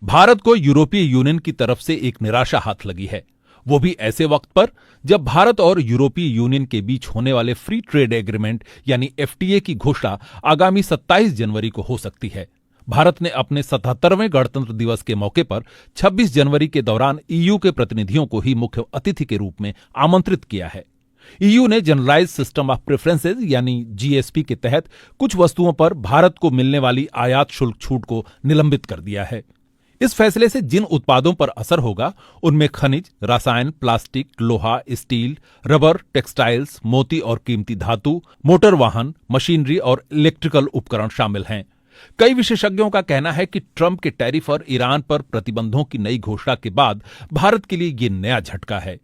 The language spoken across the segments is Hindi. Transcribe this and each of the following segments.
भारत को यूरोपीय यूनियन की तरफ से एक निराशा हाथ लगी है, वो भी ऐसे वक्त पर जब भारत और यूरोपीय यूनियन के बीच होने वाले फ्री ट्रेड एग्रीमेंट यानी एफटीए की घोषणा आगामी 27 जनवरी को हो सकती है। भारत ने अपने 77वें गणतंत्र दिवस के मौके पर 26 जनवरी के दौरान ईयू के प्रतिनिधियों को ही मुख्य अतिथि के रूप में आमंत्रित किया है। ईयू ने जनरलाइज्ड सिस्टम ऑफ प्रेफरेंसेज यानी जीएसपी के तहत कुछ वस्तुओं पर भारत को मिलने वाली आयात शुल्क छूट को निलंबित कर दिया है। इस फैसले से जिन उत्पादों पर असर होगा उनमें खनिज, रसायन, प्लास्टिक, लोहा, स्टील, रबर, टेक्सटाइल्स, मोती और कीमती धातु, मोटर वाहन, मशीनरी और इलेक्ट्रिकल उपकरण शामिल हैं। कई विशेषज्ञों का कहना है कि ट्रंप के टैरिफ और ईरान पर प्रतिबंधों की नई घोषणा के बाद भारत के लिए यह नया झटका है।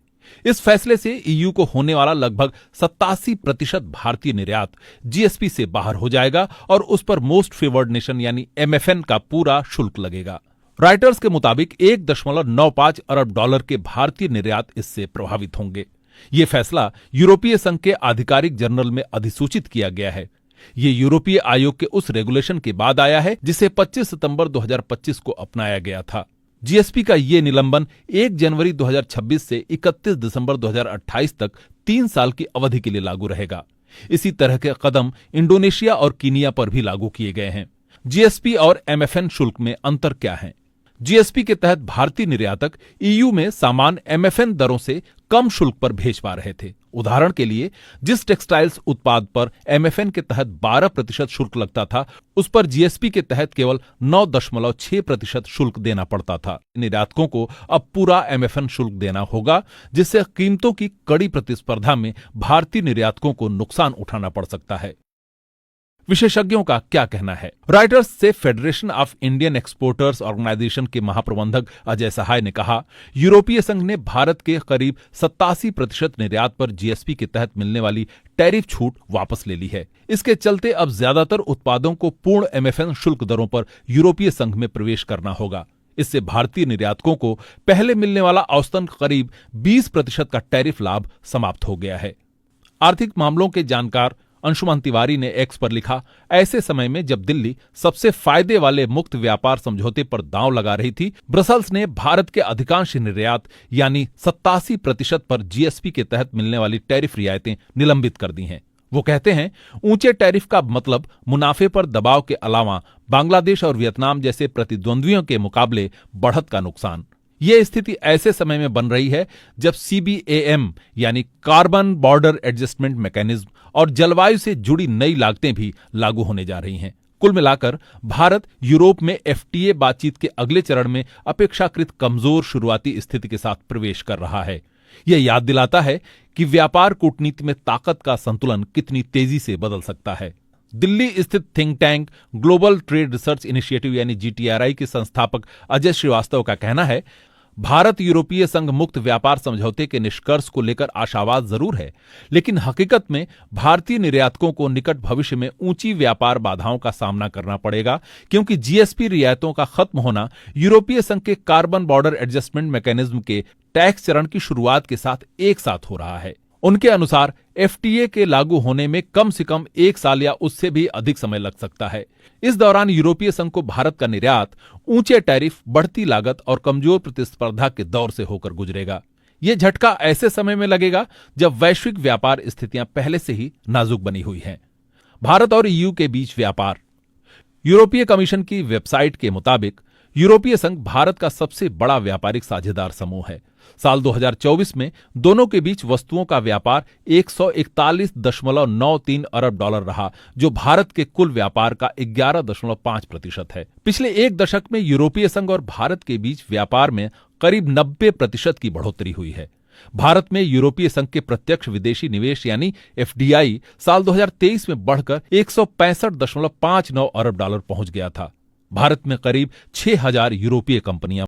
इस फैसले से ईयू को होने वाला लगभग 87% भारतीय निर्यात जीएसपी से बाहर हो जाएगा और उस पर मोस्ट फेवर्ड नेशन यानी एमएफएन का पूरा शुल्क लगेगा। रॉयटर्स के मुताबिक 1.95 अरब डॉलर के भारतीय निर्यात इससे प्रभावित होंगे। यह फैसला यूरोपीय संघ के आधिकारिक जर्नल में अधिसूचित किया गया है। यह यूरोपीय आयोग के उस रेगुलेशन के बाद आया है जिसे 25 सितंबर 2025 को अपनाया गया था। जीएसपी का यह निलंबन 1 जनवरी 2026 से 31 दिसंबर 2028 तक 3 साल की अवधि के लिए लागू रहेगा। इसी तरह के कदम इंडोनेशिया और कीनिया पर भी लागू किए गए हैं। जीएसपी और एमएफएन शुल्क में अंतर क्या है? जीएसपी के तहत भारतीय निर्यातक ईयू में सामान एमएफएन दरों से कम शुल्क पर भेज पा रहे थे। उदाहरण के लिए, जिस टेक्सटाइल्स उत्पाद पर एमएफएन के तहत 12% शुल्क लगता था, उस पर जीएसपी के तहत केवल 9.6% शुल्क देना पड़ता था। निर्यातकों को अब पूरा एमएफएन शुल्क देना होगा, जिससे कीमतों की कड़ी प्रतिस्पर्धा में भारतीय निर्यातकों को नुकसान उठाना पड़ सकता है। विशेषज्ञों का क्या कहना है? रॉयटर्स से federation of Indian exporters organisation के महाप्रबंधक अजय सहाय ने कहा, यूरोपीय संघ ने भारत के करीब 87% निर्यात पर जीएसपी के तहत मिलने वाली टैरिफ छूट वापस ले ली है। इसके चलते अब ज्यादातर उत्पादों को पूर्ण एमएफएन शुल्क दरों पर यूरोपीय संघ में प्रवेश करना होगा। इससे भारतीय निर्यातकों को पहले मिलने वाला औसतन करीब 20% का टैरिफ लाभ समाप्त हो गया है। आर्थिक मामलों के जानकार अंशुमान तिवारी ने एक्स पर लिखा, ऐसे समय में जब दिल्ली सबसे फायदे वाले मुक्त व्यापार समझौते पर दांव लगा रही थी, ब्रसल्स ने भारत के अधिकांश निर्यात यानी 87% पर जीएसपी के तहत मिलने वाली टैरिफ रियायतें निलंबित कर दी हैं। वो कहते हैं, ऊंचे टैरिफ का मतलब मुनाफे पर दबाव के अलावा बांग्लादेश और वियतनाम जैसे प्रतिद्वंद्वियों के मुकाबले बढ़त का नुकसान। यह स्थिति ऐसे समय में बन रही है जब सीबीएम यानी कार्बन बॉर्डर एडजस्टमेंट मैकेनिज्म और जलवायु से जुड़ी नई लागतें भी लागू होने जा रही हैं। कुल मिलाकर भारत यूरोप में एफटीए बातचीत के अगले चरण में अपेक्षाकृत कमजोर शुरुआती स्थिति के साथ प्रवेश कर रहा है। यह याद दिलाता है कि व्यापार कूटनीति में ताकत का संतुलन कितनी तेजी से बदल सकता है। दिल्ली स्थित think tank global trade research initiative यानी जीटीआरआई के संस्थापक अजय श्रीवास्तव का कहना है, भारत यूरोपीय संघ मुक्त व्यापार समझौते के निष्कर्ष को लेकर आशावाद जरूर है, लेकिन हकीकत में भारतीय निर्यातकों को निकट भविष्य में ऊंची व्यापार बाधाओं का सामना करना पड़ेगा, क्योंकि जीएसपी रियायतों का खत्म होना यूरोपीय संघ के कार्बन बॉर्डर एडजस्टमेंट मैकेनिज्म के टैक्स चरण की शुरुआत के साथ एक साथ हो रहा है। उनके अनुसार एफटीए के लागू होने में कम से कम 1 साल या उससे भी अधिक समय लग सकता है। इस दौरान यूरोपीय संघ को भारत का निर्यात ऊंचे टैरिफ, बढ़ती लागत और कमजोर प्रतिस्पर्धा के दौर से होकर गुजरेगा। यह झटका ऐसे समय में लगेगा जब वैश्विक व्यापार स्थितियां पहले से ही नाजुक बनी हुई हैं। भारत और ईयू के बीच व्यापार। यूरोपीय कमीशन की वेबसाइट के मुताबिक यूरोपीय संघ भारत का सबसे बड़ा व्यापारिक साझेदार समूह है। साल 2024 में दोनों के बीच वस्तुओं का व्यापार 141.93 अरब डॉलर रहा, जो भारत के कुल व्यापार का 11.5% है। पिछले एक दशक में यूरोपीय संघ और भारत के बीच व्यापार में करीब 90% की बढ़ोतरी हुई है। भारत में यूरोपीय संघ के प्रत्यक्ष विदेशी निवेश यानी एफडीआई साल 2023 में बढ़कर 165.59 अरब डॉलर पहुंच गया था। भारत में करीब 6,000 यूरोपीय कंपनियां